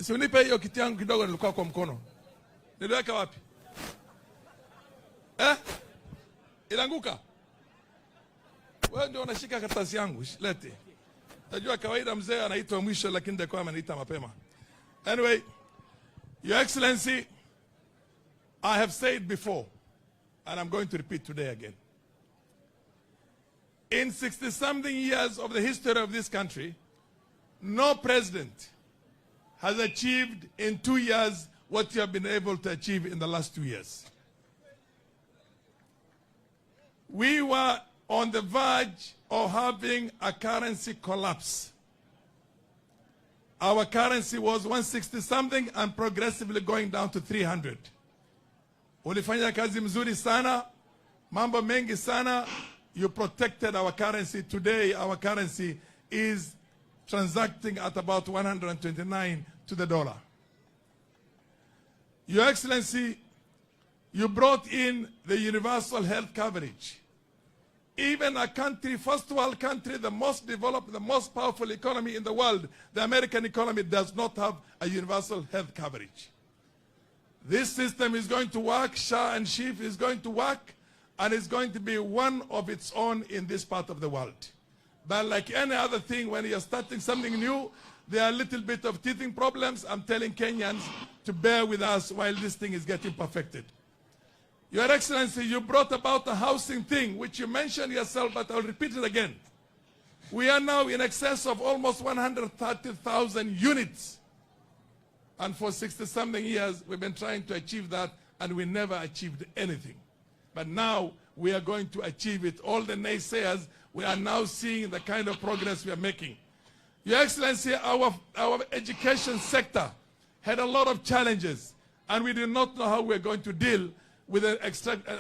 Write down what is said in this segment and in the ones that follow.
Si unipe hiyo kiti yangu kidogo nilikuwa kwa mkono. Niliweka wapi? Ilanguka? Wewe ndio unashika karatasi yangu, lete. Najua kawaida mzee anaitwa mwisho lakini ndio kwa ameniita mapema. Anyway, Your Excellency, I have said before and I'm going to repeat today again. In 60-something years of the history of this country, no president has achieved in 2 years what you have been able to achieve in the last 2 years. We were on the verge of having a currency collapse. Our currency was 160-something and progressively going down to 300. Ulifanya kazi mzuri sana, mambo mengi sana. You protected our currency. Today, our currency is transacting at about 129 to the dollar. Your Excellency, you brought in the universal health coverage. Even a country, first world country, the most developed, the most powerful economy in the world, the American economy does not have a universal health coverage. This system is going to work, SHA and SHIF is going to work, and it's going to be one of its own in this part of the world. But like any other thing, when you're starting something new, there are a little bit of teething problems. I'm telling Kenyans to bear with us while this thing is getting perfected. Your Excellency, you brought about a housing thing, which you mentioned yourself, but I'll repeat it again. We are now in excess of almost 130,000 units. And for 60-something years, we've been trying to achieve that, and we never achieved anything. But now we are going to achieve it. All the naysayers, we are now seeing the kind of progress we are making. Your Excellency, our education sector had a lot of challenges, and we did not know how we were going to deal with the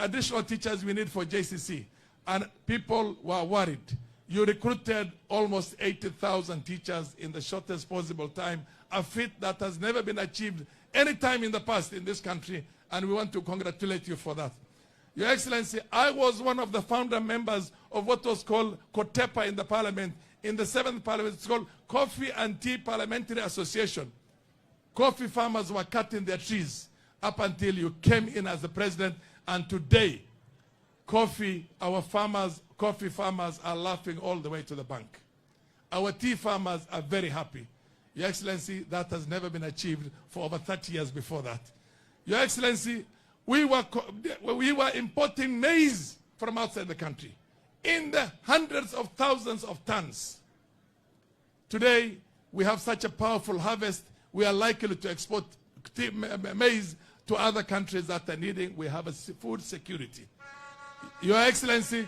additional teachers we need for JCC. And people were worried. You recruited almost 80,000 teachers in the shortest possible time, a feat that has never been achieved any time in the past in this country, and we want to congratulate you for that. Your Excellency, I was one of the founder members of what was called COTEPA in the parliament. In the 7th parliament, it's called Coffee and Tea Parliamentary Association. Coffee farmers were cutting their trees up until you came in as the president, and today, coffee farmers are laughing all the way to the bank. Our tea farmers are very happy. Your Excellency, that has never been achieved for over 30 years before that. Your Excellency, we were importing maize from outside the country in the hundreds of thousands of tons. Today, we have such a powerful harvest, we are likely to export maize to other countries that are needing. We have a food security. Your Excellency,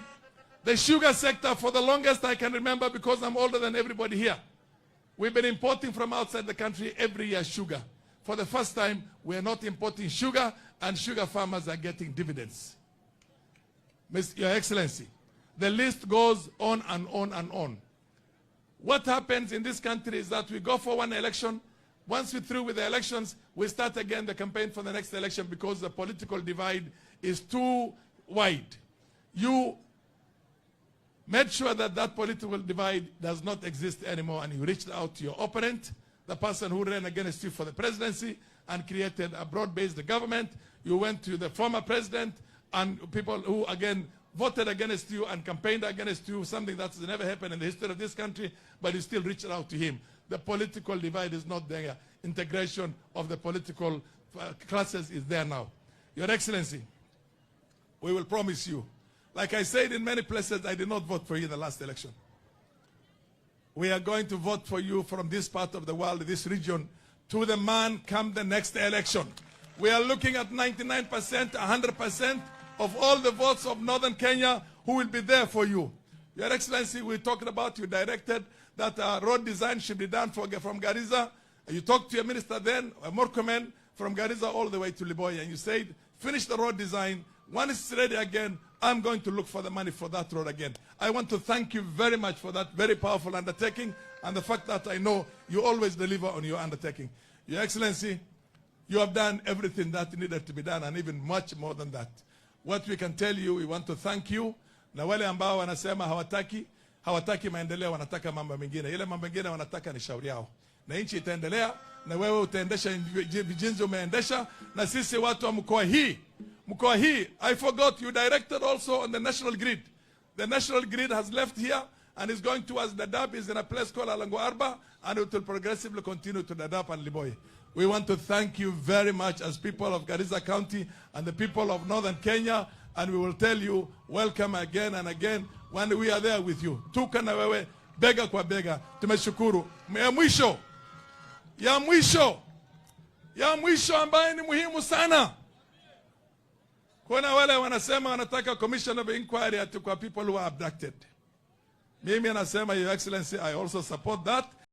the sugar sector, for the longest I can remember, because I'm older than everybody here, we've been importing from outside the country every year sugar. For the first time, we are not importing sugar, and sugar farmers are getting dividends. Your Excellency, the list goes on and on and on. What happens in this country is that we go for one election. Once we're through with the elections, we start again the campaign for the next election because the political divide is too wide. You made sure that that political divide does not exist anymore, and you reached out to your opponent, the person who ran against you for the presidency, and created a broad-based government. You went to the former president and people who, again, voted against you and campaigned against you, something that's never happened in the history of this country, but you still reached out to him. The political divide is not there. Integration of the political classes is there now. Your Excellency, we will promise you, like I said in many places, I did not vote for you in the last election. We are going to vote for you from this part of the world, this region, to the man come the next election. We are looking at 99%, 100% of all the votes of Northern Kenya who will be there for you. Your Excellency, we talked about, you directed that road design should be done from Garissa. You talked to your minister then, Murkomen, from Garissa all the way to Liboya, and you said, finish the road design. When it's ready again, I'm going to look for the money for that road again. I want to thank you very much for that very powerful undertaking, and the fact that I know you always deliver on your undertaking. Your Excellency, you have done everything that needed to be done, and even much more than that. What we can tell you, we want to thank you. Na wale ambao wanasema hawataki maendeleo, wanataka mambo mengine. Ile mambo mengine wanataka ni shauri yao. na nchi itaendelea, na wewe utaendesha vijinzi umeendesha, na sisi watu wa mkoa hii, I forgot you directed also on the national grid. The national grid has left here and is going towards Dadaab, is in a place called Alango Arba, and it will progressively continue to Dadaab and Liboy. We want to thank you very much as people of Garissa County and the people of Northern Kenya, and we will tell you welcome again and again when we are there with you. Tuko na wewe bega kwa bega. Tumeshukuru. Ya mwisho ambaye ni muhimu sana. Kuna wale wanasema wanataka commission of inquiry at kwa people who are abducted. Mimi nasema, Your Excellency, I also support that.